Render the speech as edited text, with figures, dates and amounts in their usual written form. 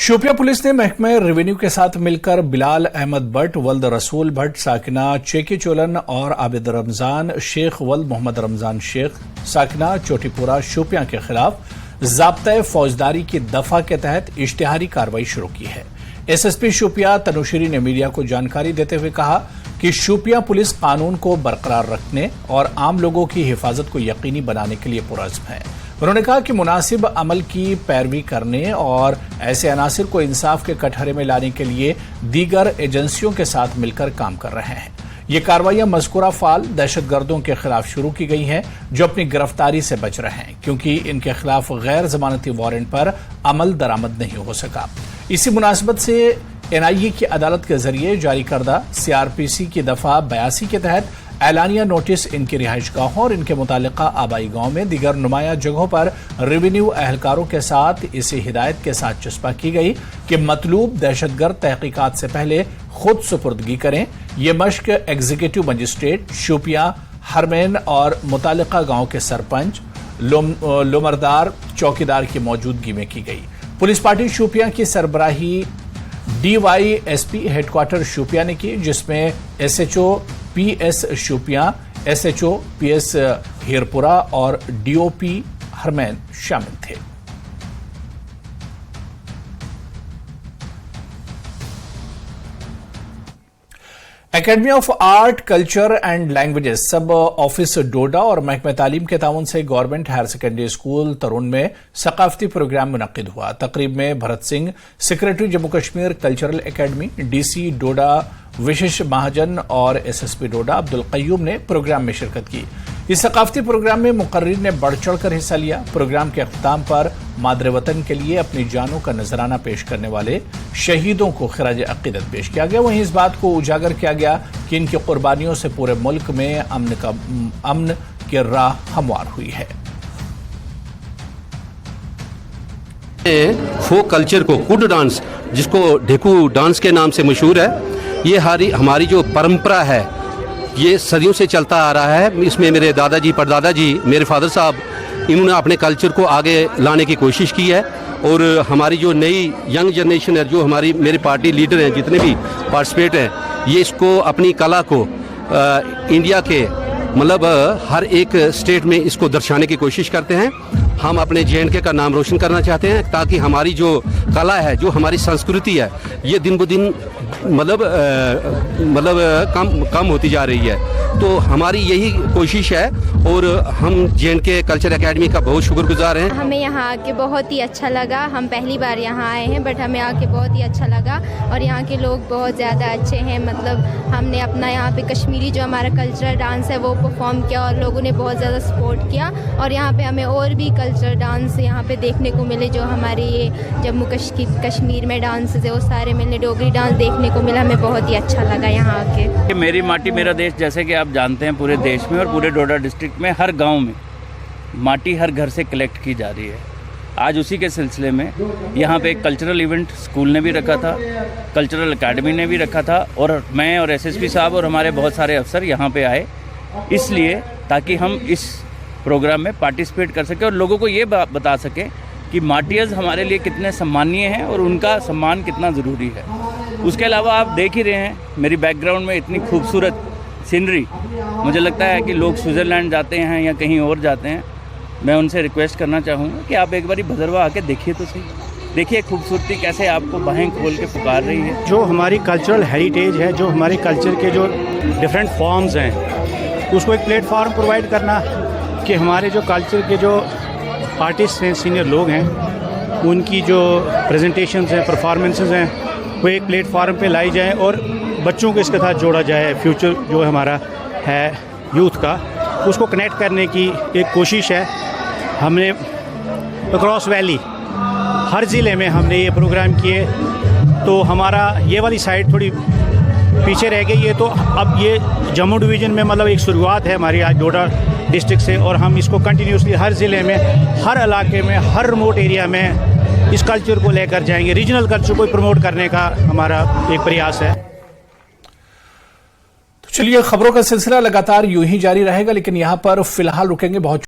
Shopian police ने महकमा revenue के साथ मिलकर बिलाल अहमद भट्ट, वल्द रसूल भट्ट, साकिना चेकी चोलन और आबिद रमजान शेख वल्द मोहम्मद रमजान शेख साकिना चोटीपुरा शोपियां के खिलाफ ज़ाब्ता फौजदारी की दफा के तहत इश्तिहारी कार्रवाई शुरू की है। एसएसपी शोपियां तनुश्री ने मीडिया को जानकारी देते हुए कहा कि शोपियां पुलिस कानून को बरकरार रखने और आम लोगों की हिफाजत को यकीनी बनाने के लिए पुरअज़्म है। उन्होंने कहा कि मुनासिब अमल की पैरवी करने और ऐसे अनासिर को इंसाफ के कटहरे में लाने के लिए दीगर एजेंसियों के साथ मिलकर काम कर रहे हैं। ये कार्रवाइयां मज़कूरा फाल दहशतगर्दों के खिलाफ शुरू की गई हैं जो अपनी गिरफ्तारी से बच रहे हैं क्योंकि इनके खिलाफ गैर जमानती वारंट पर अमल दरामद नहीं हो सका। इसी मुनासिबत से एनआईए की अदालत के जरिए जारी करदा सीआरपीसी की दफा 82 के तहत एलानिया नोटिस इनकी रिहाइशगाहों और इनके मुतालिका आबाई गांव में दीगर नुमाया जगहों पर रेवेन्यू अहलकारों के साथ इसी हिदायत के साथ चस्पा की गई कि मतलूब दहशतगर्द तहकीकात से पहले खुद सुपुर्दगी करें। ये मश्क एग्जीक्यूटिव मजिस्ट्रेट शोपियां हरमैन और मुतालिका गांव के सरपंच लोमरदार चौकीदार की मौजूदगी में की गई। पुलिस पार्टी शोपियां की सरबराही डीवाईएसपी हेडक्वार्टर शोपियां ने की, जिसमें SHO PS Shopian, SHO PS Heerpura और डीओपी हरमैन शामिल थे। Academy of art, culture and languages sub office Doda और महकमा तालीम के ताउन से government higher secondary school Tarun में सकाफती प्रोग्राम मुनक्किद हुआ। तकरीब में Bharat Singh, secretary Jammu Kashmir cultural academy, DC Doda Vishesh Mahajan और एसएसपी डोडा अब्दुल कय्यूम ने प्रोग्राम में शिरकत की। इस सकाफती प्रोग्राम में मुकर्रिर ने बढ़ चढ़कर हिस्सा लिया। प्रोग्राम के अख्ताम पर मादरे वतन के लिए अपनी जानों का नजराना पेश करने वाले शहीदों को खिराज अकीदत पेश किया गया। वहीं इस बात को उजागर किया गया कि इनकी कुर्बानियों से पूरे मुल्क में अमन की राह हमवार हुई है। फोक कल्चर को कुड डांस, जिसको ढेकू डांस के नाम से मशहूर है, ये हमारी जो परंपरा है ये सदियों से चलता आ रहा है। इसमें मेरे दादाजी, परदादाजी, मेरे फादर साहब, इन्होंने अपने कल्चर को आगे लाने की कोशिश की है। और हमारी जो नई यंग जनरेशन है, जो मेरे पार्टी लीडर हैं, जितने भी पार्टिसिपेट हैं, ये इसको अपनी कला को इंडिया के मतलब हर एक स्टेट में इसको दर्शाने की कोशिश करते हैं। हम अपने जेएंडके का नाम रोशन करना चाहते हैं ताकि हमारी जो कला है, जो हमारी संस्कृति है, ये दिन ब दिन कम होती जा रही है। तो हमारी यही कोशिश है और हम जेएंडके कल्चर एकेडमी का बहुत शुक्रगुजार हैं। हमें यहाँ आके बहुत ही अच्छा लगा। हम पहली बार यहाँ आए हैं, बट हमें आके बहुत ही अच्छा लगा और यहाँ के लोग बहुत ज़्यादा अच्छे हैं। मतलब हमने अपना यहाँ पे कश्मीरी जो हमारा कल्चरल डांस है वो परफॉर्म किया और लोगों ने बहुत ज़्यादा सपोर्ट किया। और यहाँ पे हमें और भी कल्चरल डांस यहाँ पे देखने को मिले, जो हमारे ये जम्मू कश्मीर में डांस है वो सारे मिले, डोगरी डांस देखने को मिला। हमें बहुत ही अच्छा लगा यहाँ आके। मेरी माटी मेरा देश, जैसे कि आप जानते हैं, पूरे देश में और पूरे डोडा डिस्ट्रिक्ट में हर गांव में माटी हर घर से कलेक्ट की जा रही है। आज उसी के सिलसिले में यहाँ पे एक कल्चरल इवेंट स्कूल ने भी रखा था, कल्चरल एकेडमी ने भी रखा था और मैं और एसएसपी साहब और हमारे बहुत सारे अफसर यहाँ पे आए, इसलिए ताकि हम इस प्रोग्राम में पार्टिसिपेट कर सकें और लोगों को ये बता सकें कि माटियर्स हमारे लिए कितने सम्मानीय हैं और उनका सम्मान कितना ज़रूरी है। उसके अलावा आप देख ही रहे हैं मेरी बैकग्राउंड में इतनी खूबसूरत सीनरी। मुझे लगता है कि लोग स्विट्ज़रलैंड जाते हैं या कहीं और जाते हैं, मैं उनसे रिक्वेस्ट करना चाहूँगा कि आप एक बारी भदरवा आके देखिए तो सही। देखिए खूबसूरती कैसे आपको बाहें खोल के पुकार रही है। जो हमारी कल्चरल हेरिटेज है, जो हमारे कल्चर के जो डिफरेंट फॉर्म्स हैं, उसको एक प्लेटफॉर्म प्रोवाइड करना कि हमारे जो कल्चर के जो आर्टिस्ट हैं, सीनियर लोग हैं, उनकी जो प्रेजेंटेशंस हैं, परफॉर्मेंसेस हैं, वो एक प्लेटफॉर्म पे लाई जाए और बच्चों को इसके साथ जोड़ा जाए। फ्यूचर जो हमारा है यूथ का, उसको कनेक्ट करने की एक कोशिश है। हमने अक्रॉस वैली हर ज़िले में हमने ये प्रोग्राम किए, तो हमारा ये वाली साइड थोड़ी पीछे रह गई है। तो अब ये जम्मू डिवीज़न में मतलब एक शुरुआत है हमारी आज डोडा डिस्ट्रिक्ट से, और हम इसको कंटिन्यूसली हर ज़िले में, हर इलाके में, हर रिमोट एरिया में इस कल्चर को लेकर जाएंगे। रीजनल कल्चर को प्रमोट करने का हमारा एक प्रयास है। तो चलिए, खबरों का सिलसिला लगातार यूं ही जारी रहेगा, लेकिन यहां पर फिलहाल रुकेंगे। बहुत